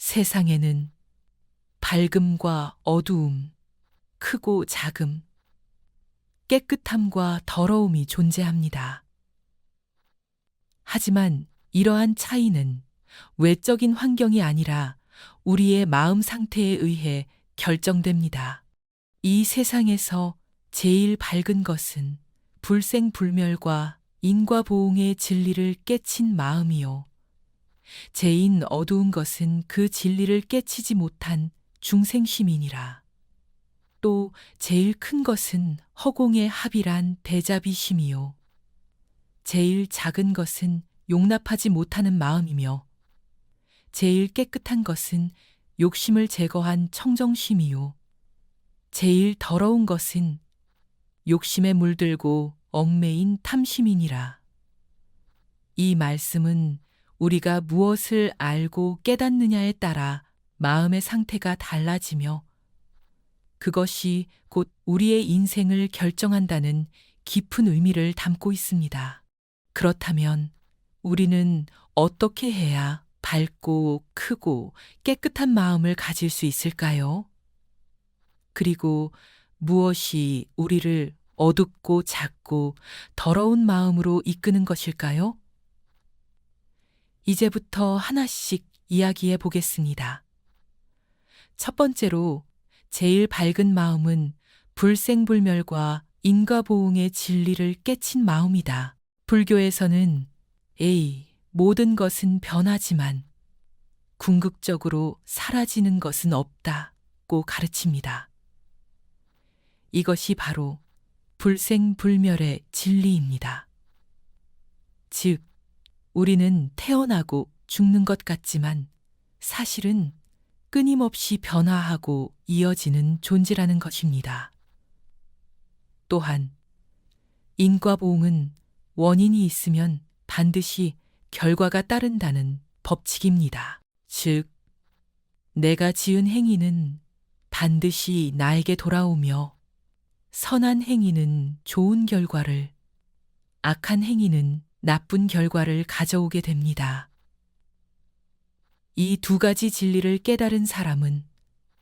세상에는 밝음과 어두움, 크고 작음, 깨끗함과 더러움이 존재합니다. 하지만 이러한 차이는 외적인 환경이 아니라 우리의 마음 상태에 의해 결정됩니다. 이 세상에서 제일 밝은 것은 불생불멸과 인과보응의 진리를 깨친 마음이요. 제일 어두운 것은 그 진리를 깨치지 못한 중생심이니라. 또 제일 큰 것은 허공의 합이란 대자비심이요. 제일 작은 것은 용납하지 못하는 마음이며 제일 깨끗한 것은 욕심을 제거한 청정심이요. 제일 더러운 것은 욕심에 물들고 얽매인 탐심이니라. 이 말씀은 우리가 무엇을 알고 깨닫느냐에 따라 마음의 상태가 달라지며 그것이 곧 우리의 인생을 결정한다는 깊은 의미를 담고 있습니다. 그렇다면 우리는 어떻게 해야 밝고 크고 깨끗한 마음을 가질 수 있을까요? 그리고 무엇이 우리를 어둡고 작고 더러운 마음으로 이끄는 것일까요? 이제부터 하나씩 이야기해 보겠습니다. 첫 번째로 제일 밝은 마음은 불생불멸과 인과보응의 진리를 깨친 마음이다. 불교에서는 모든 것은 변하지만 궁극적으로 사라지는 것은 없다고 가르칩니다. 이것이 바로 불생불멸의 진리입니다. 즉, 우리는 태어나고 죽는 것 같지만 사실은 끊임없이 변화하고 이어지는 존재라는 것입니다. 또한 인과보응은 원인이 있으면 반드시 결과가 따른다는 법칙입니다. 즉, 내가 지은 행위는 반드시 나에게 돌아오며 선한 행위는 좋은 결과를, 악한 행위는 나쁜 결과를 가져오게 됩니다. 이 두 가지 진리를 깨달은 사람은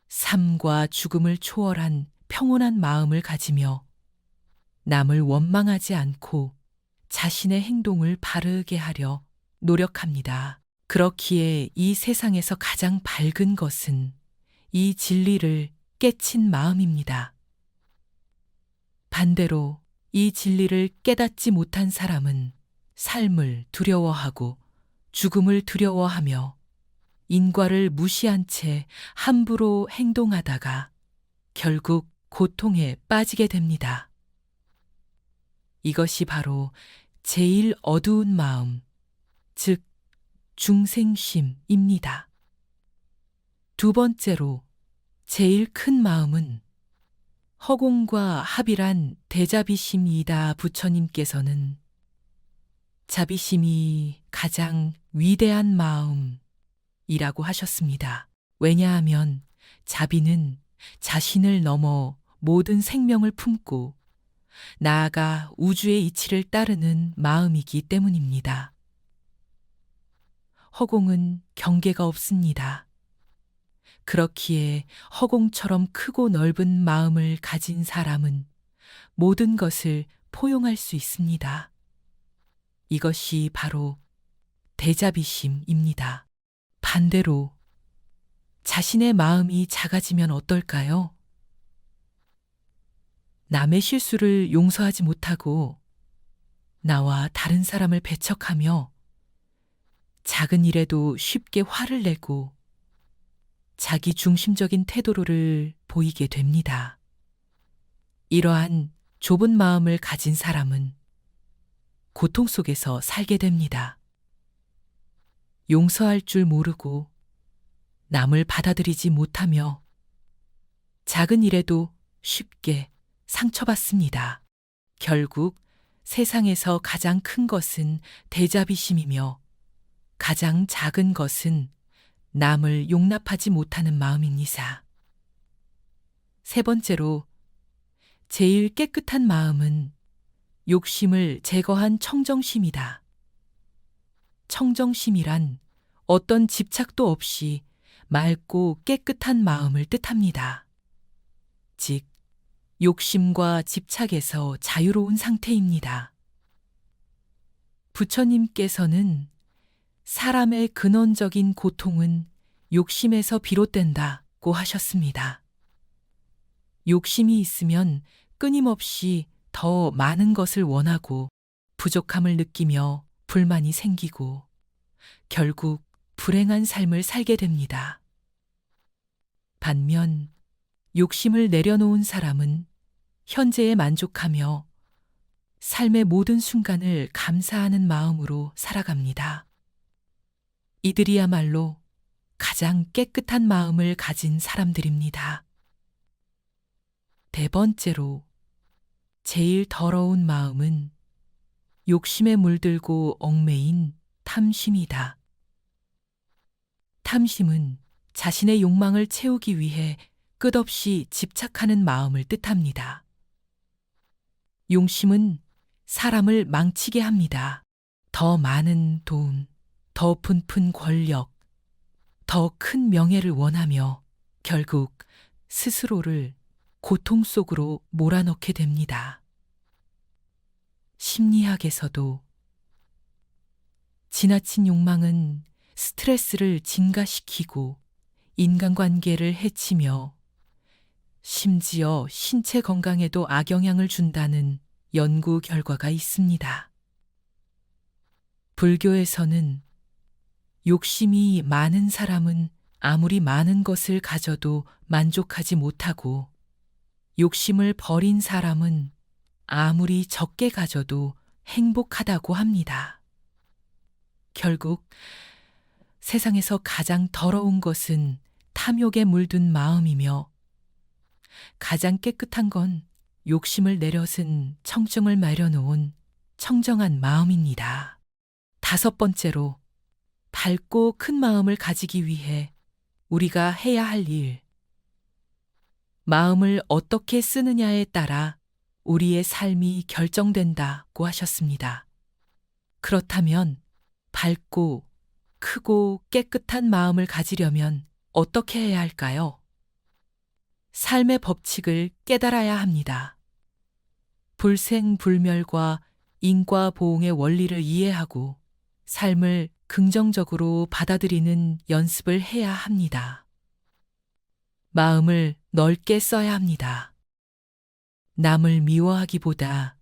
삶과 죽음을 초월한 평온한 마음을 가지며 남을 원망하지 않고 자신의 행동을 바르게 하려 노력합니다. 그렇기에 이 세상에서 가장 밝은 것은 이 진리를 깨친 마음입니다. 반대로 이 진리를 깨닫지 못한 사람은 삶을 두려워하고 죽음을 두려워하며 인과를 무시한 채 함부로 행동하다가 결국 고통에 빠지게 됩니다. 이것이 바로 제일 어두운 마음, 즉 중생심입니다. 두 번째로 제일 큰 마음은 허공과 합이란 대자비심이다. 부처님께서는 자비심이 가장 위대한 마음이라고 하셨습니다. 왜냐하면 자비는 자신을 넘어 모든 생명을 품고 나아가 우주의 이치를 따르는 마음이기 때문입니다. 허공은 경계가 없습니다. 그렇기에 허공처럼 크고 넓은 마음을 가진 사람은 모든 것을 포용할 수 있습니다. 이것이 바로 대자비심입니다. 반대로 자신의 마음이 작아지면 어떨까요? 남의 실수를 용서하지 못하고 나와 다른 사람을 배척하며 작은 일에도 쉽게 화를 내고 자기 중심적인 태도를 보이게 됩니다. 이러한 좁은 마음을 가진 사람은 고통 속에서 살게 됩니다. 용서할 줄 모르고 남을 받아들이지 못하며 작은 일에도 쉽게 상처받습니다. 결국 세상에서 가장 큰 것은 대자비심이며 가장 작은 것은 남을 용납하지 못하는 마음입니다. 세 번째로 제일 깨끗한 마음은 욕심을 제거한 청정심이다. 청정심이란 어떤 집착도 없이 맑고 깨끗한 마음을 뜻합니다. 즉, 욕심과 집착에서 자유로운 상태입니다. 부처님께서는 사람의 근원적인 고통은 욕심에서 비롯된다고 하셨습니다. 욕심이 있으면 끊임없이 더 많은 것을 원하고 부족함을 느끼며 불만이 생기고 결국 불행한 삶을 살게 됩니다. 반면 욕심을 내려놓은 사람은 현재에 만족하며 삶의 모든 순간을 감사하는 마음으로 살아갑니다. 이들이야말로 가장 깨끗한 마음을 가진 사람들입니다. 대번째로 제일 더러운 마음은 욕심에 물들고 얽매인 탐심이다. 탐심은 자신의 욕망을 채우기 위해 끝없이 집착하는 마음을 뜻합니다. 욕심은 사람을 망치게 합니다. 더 많은 돈, 더 분픈 권력, 더 큰 명예를 원하며 결국 스스로를 고통 속으로 몰아넣게 됩니다. 심리학에서도 지나친 욕망은 스트레스를 증가시키고 인간관계를 해치며 심지어 신체 건강에도 악영향을 준다는 연구 결과가 있습니다. 불교에서는 욕심이 많은 사람은 아무리 많은 것을 가져도 만족하지 못하고 욕심을 버린 사람은 아무리 적게 가져도 행복하다고 합니다. 결국 세상에서 가장 더러운 것은 탐욕에 물든 마음이며 가장 깨끗한 건 욕심을 내려쓴 청정을 마련놓은 청정한 마음입니다. 다섯 번째로 밝고 큰 마음을 가지기 위해 우리가 해야 할 일. 마음을 어떻게 쓰느냐에 따라 우리의 삶이 결정된다고 하셨습니다. 그렇다면 밝고 크고 깨끗한 마음을 가지려면 어떻게 해야 할까요? 삶의 법칙을 깨달아야 합니다. 불생불멸과 인과보응의 원리를 이해하고 삶을 긍정적으로 받아들이는 연습을 해야 합니다. 마음을 넓게 써야 합니다. 남을 미워하기보다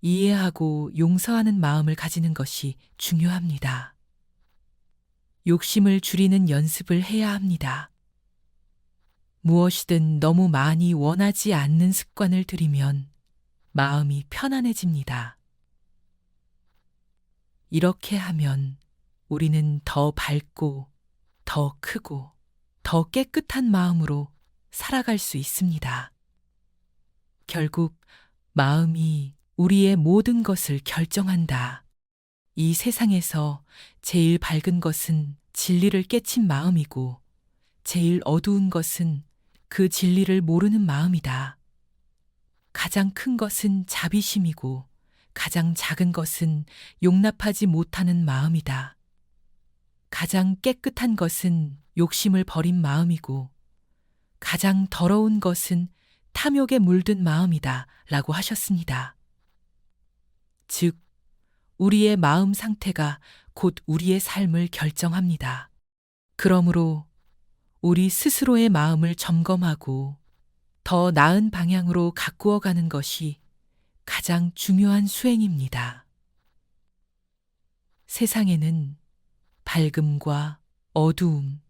이해하고 용서하는 마음을 가지는 것이 중요합니다. 욕심을 줄이는 연습을 해야 합니다. 무엇이든 너무 많이 원하지 않는 습관을 들이면 마음이 편안해집니다. 이렇게 하면 우리는 더 밝고 더 크고 더 깨끗한 마음으로 살아갈 수 있습니다. 결국 마음이 우리의 모든 것을 결정한다. 이 세상에서 제일 밝은 것은 진리를 깨친 마음이고 제일 어두운 것은 그 진리를 모르는 마음이다. 가장 큰 것은 자비심이고 가장 작은 것은 용납하지 못하는 마음이다. 가장 깨끗한 것은 욕심을 버린 마음이고 가장 더러운 것은 탐욕에 물든 마음이다 라고 하셨습니다. 즉, 우리의 마음 상태가 곧 우리의 삶을 결정합니다. 그러므로 우리 스스로의 마음을 점검하고 더 나은 방향으로 가꾸어 가는 것이 가장 중요한 수행입니다. 세상에는 밝음과 어두움,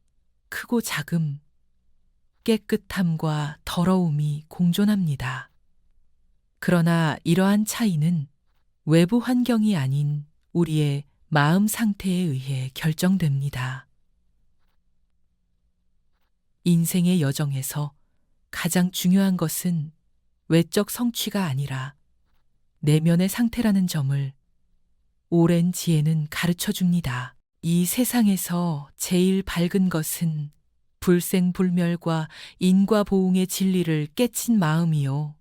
크고 작음, 깨끗함과 더러움이 공존합니다. 그러나 이러한 차이는 외부 환경이 아닌 우리의 마음 상태에 의해 결정됩니다. 인생의 여정에서 가장 중요한 것은 외적 성취가 아니라 내면의 상태라는 점을 오랜 지혜는 가르쳐 줍니다. 이 세상에서 제일 밝은 것은 불생불멸과 인과보응의 진리를 깨친 마음이요.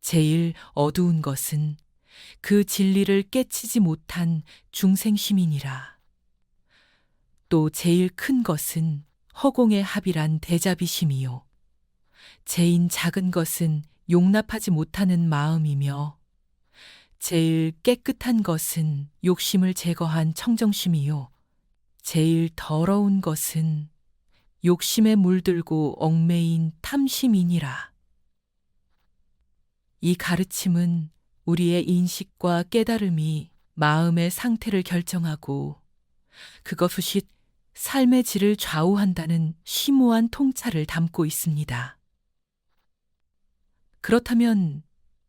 제일 어두운 것은 그 진리를 깨치지 못한 중생심이니라. 또 제일 큰 것은 허공의 합이란 대자비심이요. 죄인 작은 것은 용납하지 못하는 마음이며 제일 깨끗한 것은 욕심을 제거한 청정심이요. 제일 더러운 것은 욕심에 물들고 얽매인 탐심이니라. 이 가르침은 우리의 인식과 깨달음이 마음의 상태를 결정하고 그것이 삶의 질을 좌우한다는 심오한 통찰을 담고 있습니다. 그렇다면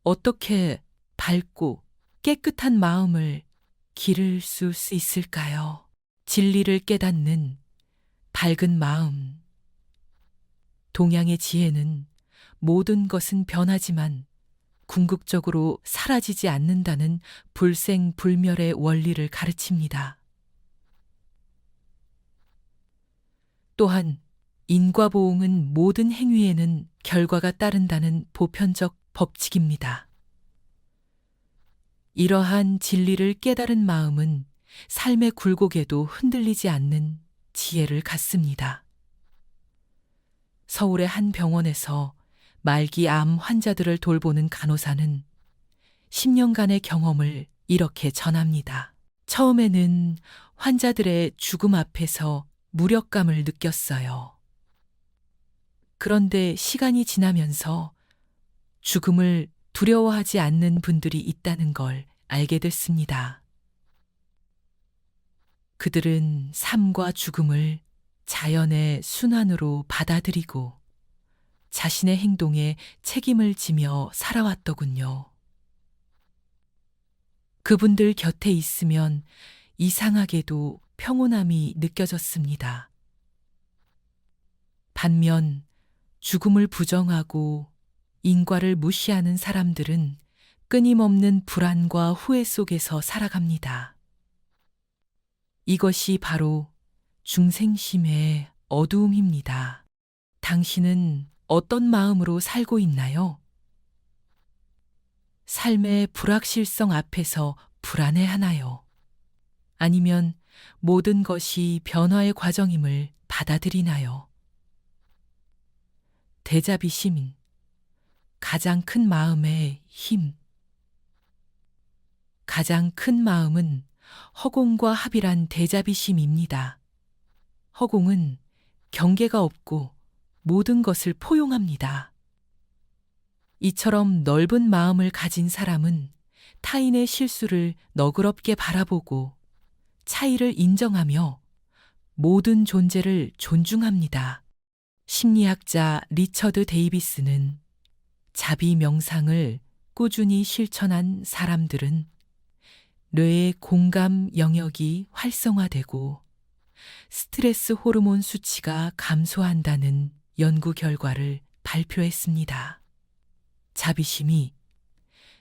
어떻게 밝고 깨끗한 마음을 기를 수 있을까요? 진리를 깨닫는 밝은 마음. 동양의 지혜는 모든 것은 변하지만 궁극적으로 사라지지 않는다는 불생불멸의 원리를 가르칩니다. 또한 인과보응은 모든 행위에는 결과가 따른다는 보편적 법칙입니다. 이러한 진리를 깨달은 마음은 삶의 굴곡에도 흔들리지 않는 지혜를 갖습니다. 서울의 한 병원에서 말기 암 환자들을 돌보는 간호사는 10년간의 경험을 이렇게 전합니다. 처음에는 환자들의 죽음 앞에서 무력감을 느꼈어요. 그런데 시간이 지나면서 죽음을 두려워하지 않는 분들이 있다는 걸 알게 됐습니다. 그들은 삶과 죽음을 자연의 순환으로 받아들이고 자신의 행동에 책임을 지며 살아왔더군요. 그분들 곁에 있으면 이상하게도 평온함이 느껴졌습니다. 반면 죽음을 부정하고 인과를 무시하는 사람들은 끊임없는 불안과 후회 속에서 살아갑니다. 이것이 바로 중생심의 어두움입니다. 당신은 어떤 마음으로 살고 있나요? 삶의 불확실성 앞에서 불안해하나요? 아니면 모든 것이 변화의 과정임을 받아들이나요? 대자비심, 가장 큰 마음의 힘. 가장 큰 마음은 허공과 합이란 대자비심입니다. 허공은 경계가 없고 모든 것을 포용합니다. 이처럼 넓은 마음을 가진 사람은 타인의 실수를 너그럽게 바라보고 차이를 인정하며 모든 존재를 존중합니다. 심리학자 리처드 데이비스는 자비 명상을 꾸준히 실천한 사람들은 뇌의 공감 영역이 활성화되고 스트레스 호르몬 수치가 감소한다는 연구 결과를 발표했습니다. 자비심이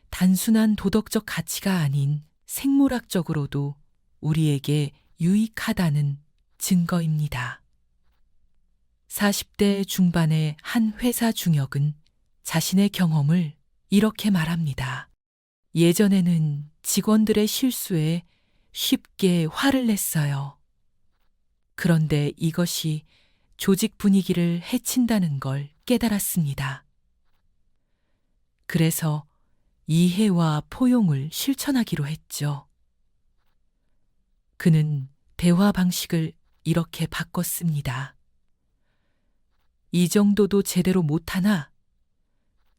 단순한 도덕적 가치가 아닌 생물학적으로도 우리에게 유익하다는 증거입니다. 40대 중반의 한 회사 중역은 자신의 경험을 이렇게 말합니다. 예전에는 직원들의 실수에 쉽게 화를 냈어요. 그런데 이것이 조직 분위기를 해친다는 걸 깨달았습니다. 그래서 이해와 포용을 실천하기로 했죠. 그는 대화 방식을 이렇게 바꿨습니다. 이 정도도 제대로 못하나?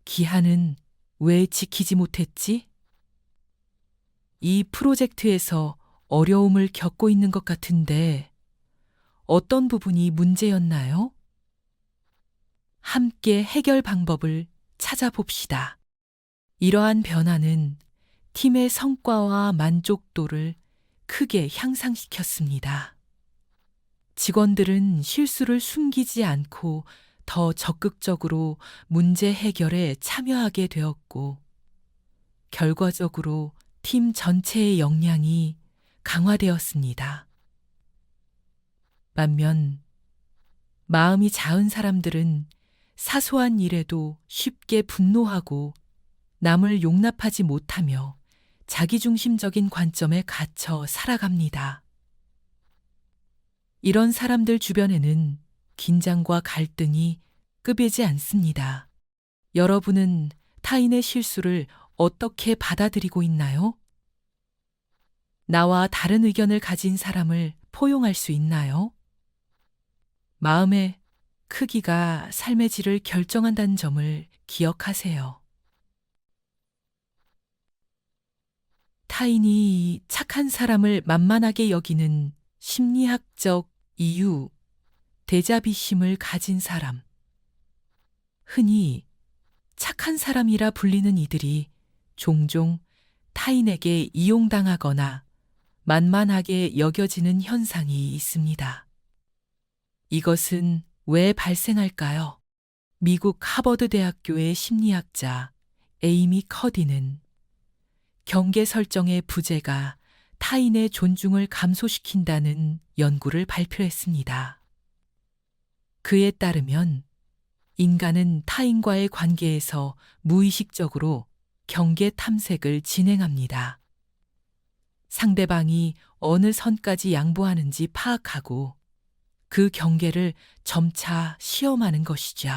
기한은 왜 지키지 못했지? 이 프로젝트에서 어려움을 겪고 있는 것 같은데 어떤 부분이 문제였나요? 함께 해결 방법을 찾아봅시다. 이러한 변화는 팀의 성과와 만족도를 크게 향상시켰습니다. 직원들은 실수를 숨기지 않고 더 적극적으로 문제 해결에 참여하게 되었고, 결과적으로 팀 전체의 역량이 강화되었습니다. 반면 마음이 작은 사람들은 사소한 일에도 쉽게 분노하고 남을 용납하지 못하며 자기중심적인 관점에 갇혀 살아갑니다. 이런 사람들 주변에는 긴장과 갈등이 끄이지 않습니다. 여러분은 타인의 실수를 어떻게 받아들이고 있나요? 나와 다른 의견을 가진 사람을 포용할 수 있나요? 마음의 크기가 삶의 질을 결정한다는 점을 기억하세요. 타인이 착한 사람을 만만하게 여기는 심리학적 이유, 대자비심을 가진 사람. 흔히 착한 사람이라 불리는 이들이 종종 타인에게 이용당하거나 만만하게 여겨지는 현상이 있습니다. 이것은 왜 발생할까요? 미국 하버드 대학교의 심리학자 에이미 커디는 경계 설정의 부재가 타인의 존중을 감소시킨다는 연구를 발표했습니다. 그에 따르면 인간은 타인과의 관계에서 무의식적으로 경계 탐색을 진행합니다. 상대방이 어느 선까지 양보하는지 파악하고 그 경계를 점차 시험하는 것이죠.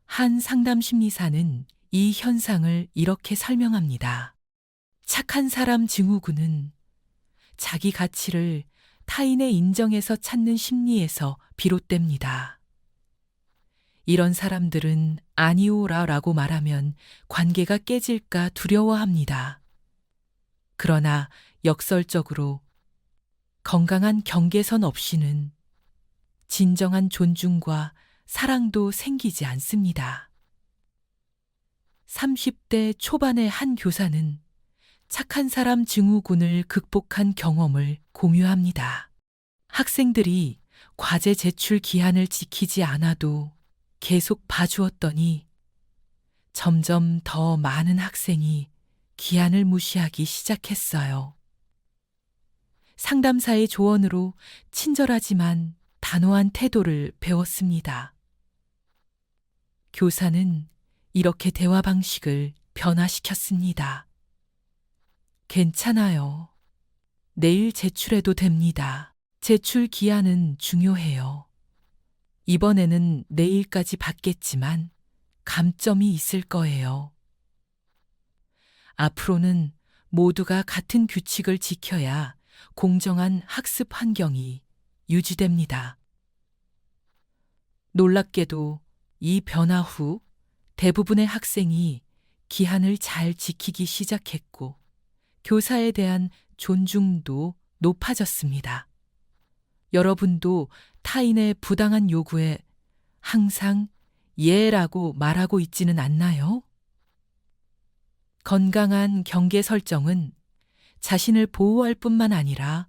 한 상담 심리사는 이 현상을 이렇게 설명합니다. 착한 사람 증후군은 자기 가치를 타인의 인정에서 찾는 심리에서 비롯됩니다. 이런 사람들은 아니오라라고 말하면 관계가 깨질까 두려워합니다. 그러나 역설적으로 건강한 경계선 없이는 진정한 존중과 사랑도 생기지 않습니다. 30대 초반의 한 교사는 착한 사람 증후군을 극복한 경험을 공유합니다. 학생들이 과제 제출 기한을 지키지 않아도 계속 봐주었더니 점점 더 많은 학생이 기한을 무시하기 시작했어요. 상담사의 조언으로 친절하지만 단호한 태도를 배웠습니다. 교사는 이렇게 대화 방식을 변화시켰습니다. 괜찮아요. 내일 제출해도 됩니다. 제출 기한은 중요해요. 이번에는 내일까지 받겠지만 감점이 있을 거예요. 앞으로는 모두가 같은 규칙을 지켜야 공정한 학습 환경이 유지됩니다. 놀랍게도 이 변화 후 대부분의 학생이 기한을 잘 지키기 시작했고 교사에 대한 존중도 높아졌습니다. 여러분도 타인의 부당한 요구에 항상 예라고 말하고 있지는 않나요? 건강한 경계 설정은 자신을 보호할 뿐만 아니라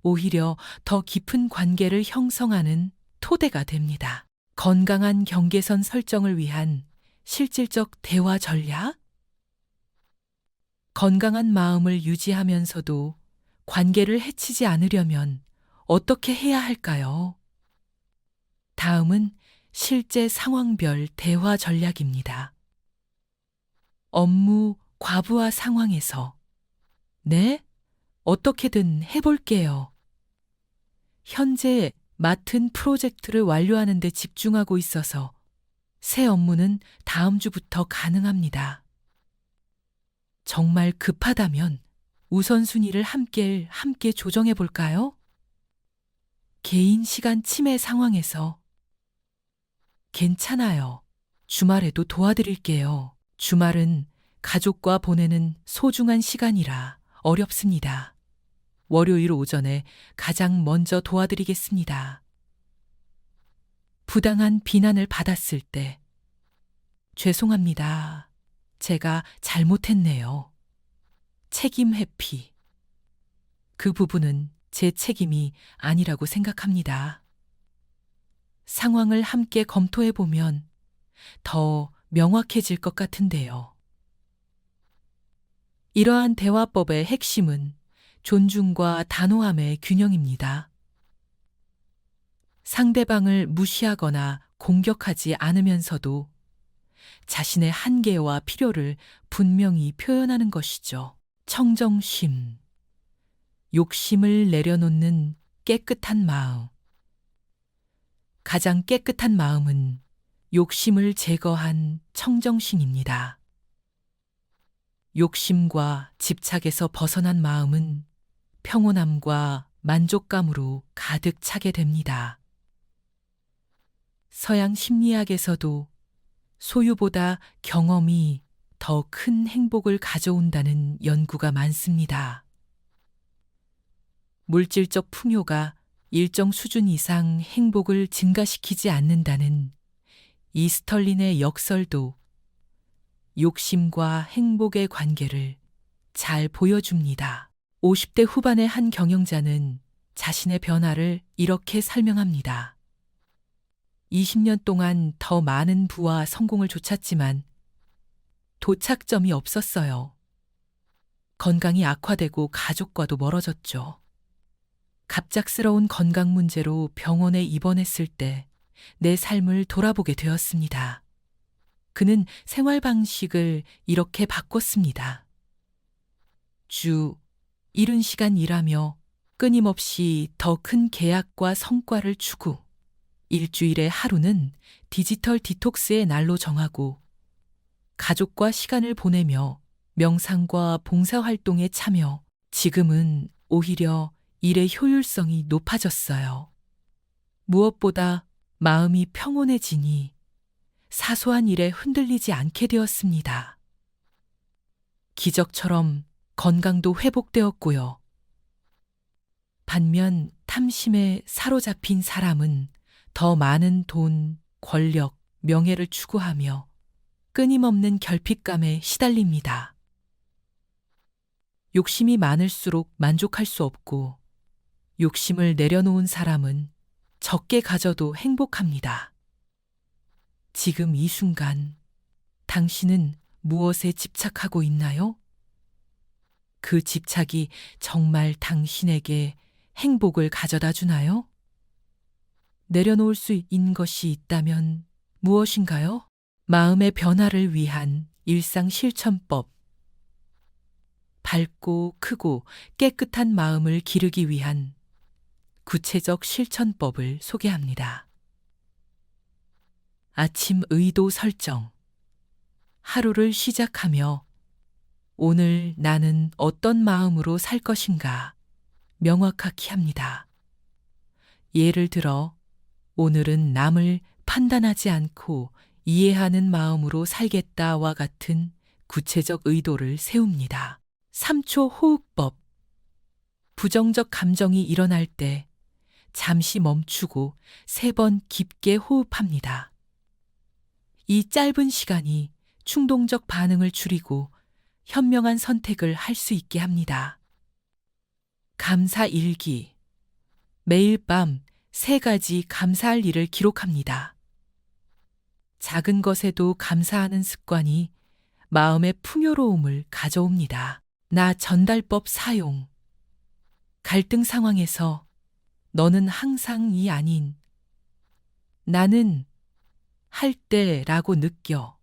오히려 더 깊은 관계를 형성하는 토대가 됩니다. 건강한 경계선 설정을 위한 실질적 대화 전략? 건강한 마음을 유지하면서도 관계를 해치지 않으려면 어떻게 해야 할까요? 다음은 실제 상황별 대화 전략입니다. 업무 과부하 상황에서 네? 어떻게든 해볼게요. 현재 맡은 프로젝트를 완료하는 데 집중하고 있어서 새 업무는 다음 주부터 가능합니다. 정말 급하다면 우선순위를 함께 조정해 볼까요? 개인 시간 침해 상황에서 괜찮아요. 주말에도 도와드릴게요. 주말은 가족과 보내는 소중한 시간이라 어렵습니다. 월요일 오전에 가장 먼저 도와드리겠습니다. 부당한 비난을 받았을 때 죄송합니다. 제가 잘못했네요. 책임 회피. 그 부분은 제 책임이 아니라고 생각합니다. 상황을 함께 검토해 보면 더 명확해질 것 같은데요. 이러한 대화법의 핵심은 존중과 단호함의 균형입니다. 상대방을 무시하거나 공격하지 않으면서도 자신의 한계와 필요를 분명히 표현하는 것이죠. 청정심, 욕심을 내려놓는 깨끗한 마음. 가장 깨끗한 마음은 욕심을 제거한 청정심입니다. 욕심과 집착에서 벗어난 마음은 평온함과 만족감으로 가득 차게 됩니다. 서양 심리학에서도 소유보다 경험이 더 큰 행복을 가져온다는 연구가 많습니다. 물질적 풍요가 일정 수준 이상 행복을 증가시키지 않는다는 이스털린의 역설도 욕심과 행복의 관계를 잘 보여줍니다. 50대 후반의 한 경영자는 자신의 변화를 이렇게 설명합니다. 20년 동안 더 많은 부와 성공을 좇았지만 도착점이 없었어요. 건강이 악화되고 가족과도 멀어졌죠. 갑작스러운 건강 문제로 병원에 입원했을 때 내 삶을 돌아보게 되었습니다. 그는 생활 방식을 이렇게 바꿨습니다. 주 70시간 일하며 끊임없이 더 큰 계약과 성과를 추구. 일주일에 하루는 디지털 디톡스의 날로 정하고 가족과 시간을 보내며 명상과 봉사활동에 참여. 지금은 오히려 일의 효율성이 높아졌어요. 무엇보다 마음이 평온해지니 사소한 일에 흔들리지 않게 되었습니다. 기적처럼 건강도 회복되었고요. 반면 탐심에 사로잡힌 사람은 더 많은 돈, 권력, 명예를 추구하며 끊임없는 결핍감에 시달립니다. 욕심이 많을수록 만족할 수 없고 욕심을 내려놓은 사람은 적게 가져도 행복합니다. 지금 이 순간 당신은 무엇에 집착하고 있나요? 그 집착이 정말 당신에게 행복을 가져다 주나요? 내려놓을 수 있는 것이 있다면 무엇인가요? 마음의 변화를 위한 일상 실천법. 밝고 크고 깨끗한 마음을 기르기 위한 구체적 실천법을 소개합니다. 아침 의도 설정. 하루를 시작하며 오늘 나는 어떤 마음으로 살 것인가 명확하게 합니다. 예를 들어 오늘은 남을 판단하지 않고 이해하는 마음으로 살겠다와 같은 구체적 의도를 세웁니다. 3초 호흡법. 부정적 감정이 일어날 때 잠시 멈추고 3번 깊게 호흡합니다. 이 짧은 시간이 충동적 반응을 줄이고 현명한 선택을 할 수 있게 합니다. 감사 일기. 매일 밤 3가지 감사할 일을 기록합니다. 작은 것에도 감사하는 습관이 마음의 풍요로움을 가져옵니다. 나 전달법 사용. 갈등 상황에서 너는 항상이 아닌 나는 할 때라고 느껴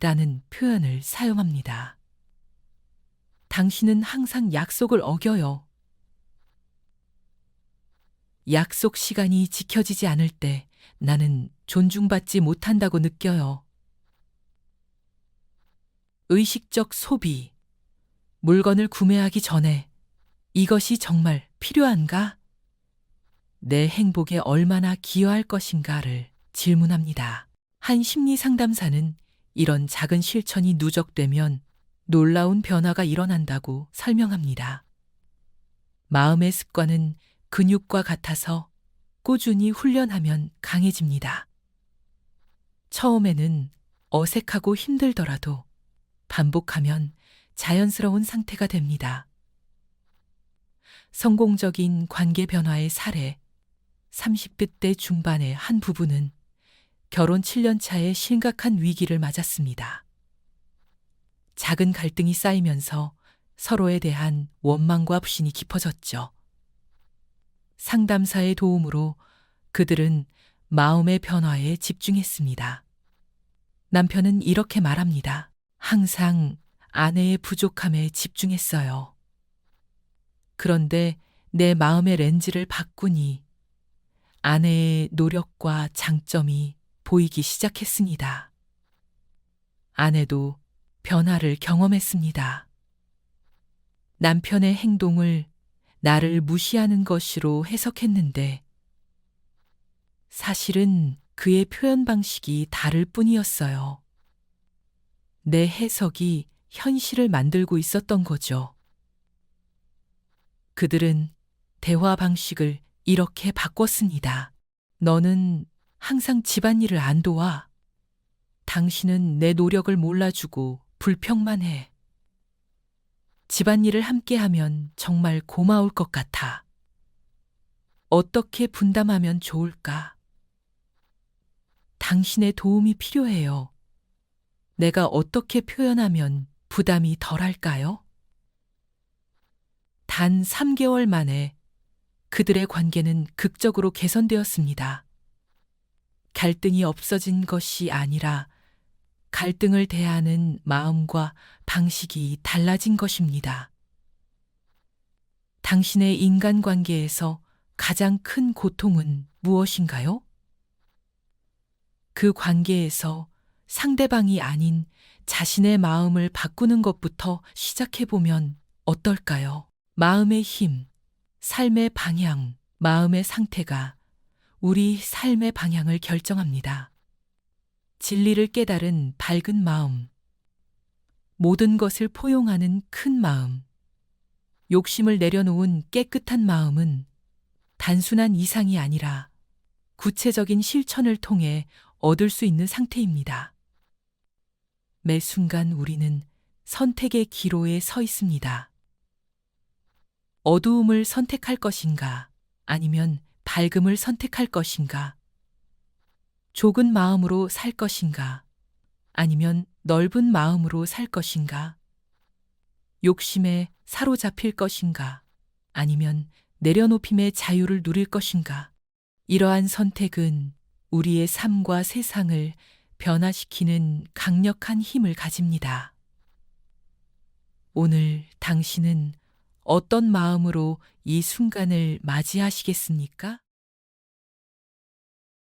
라는 표현을 사용합니다. 당신은 항상 약속을 어겨요. 약속 시간이 지켜지지 않을 때 나는 존중받지 못한다고 느껴요. 의식적 소비. 물건을 구매하기 전에 이것이 정말 필요한가? 내 행복에 얼마나 기여할 것인가를 질문합니다. 한 심리 상담사는 이런 작은 실천이 누적되면 놀라운 변화가 일어난다고 설명합니다. 마음의 습관은 근육과 같아서 꾸준히 훈련하면 강해집니다. 처음에는 어색하고 힘들더라도 반복하면 자연스러운 상태가 됩니다. 성공적인 관계 변화의 사례. 30대 중반의 한 부부는 결혼 7년 차에 심각한 위기를 맞았습니다. 작은 갈등이 쌓이면서 서로에 대한 원망과 불신이 깊어졌죠. 상담사의 도움으로 그들은 마음의 변화에 집중했습니다. 남편은 이렇게 말합니다. 항상 아내의 부족함에 집중했어요. 그런데 내 마음의 렌즈를 바꾸니 아내의 노력과 장점이 보이기 시작했습니다. 아내도 변화를 경험했습니다. 남편의 행동을 나를 무시하는 것으로 해석했는데 사실은 그의 표현 방식이 다를 뿐이었어요. 내 해석이 현실을 만들고 있었던 거죠. 그들은 대화 방식을 이렇게 바꿨습니다. 너는 항상 집안일을 안 도와. 당신은 내 노력을 몰라주고 불평만 해. 집안일을 함께 하면 정말 고마울 것 같아. 어떻게 분담하면 좋을까? 당신의 도움이 필요해요. 내가 어떻게 표현하면 부담이 덜할까요? 단 3개월 만에 그들의 관계는 극적으로 개선되었습니다. 갈등이 없어진 것이 아니라 갈등을 대하는 마음과 방식이 달라진 것입니다. 당신의 인간관계에서 가장 큰 고통은 무엇인가요? 그 관계에서 상대방이 아닌 자신의 마음을 바꾸는 것부터 시작해보면 어떨까요? 마음의 힘, 삶의 방향, 마음의 상태가 우리 삶의 방향을 결정합니다. 진리를 깨달은 밝은 마음, 모든 것을 포용하는 큰 마음, 욕심을 내려놓은 깨끗한 마음은 단순한 이상이 아니라 구체적인 실천을 통해 얻을 수 있는 상태입니다. 매 순간 우리는 선택의 기로에 서 있습니다. 어두움을 선택할 것인가, 아니면 밝음을 선택할 것인가? 좁은 마음으로 살 것인가, 아니면 넓은 마음으로 살 것인가? 욕심에 사로잡힐 것인가, 아니면 내려놓힘의 자유를 누릴 것인가? 이러한 선택은 우리의 삶과 세상을 변화시키는 강력한 힘을 가집니다. 오늘 당신은 어떤 마음으로 이 순간을 맞이하시겠습니까?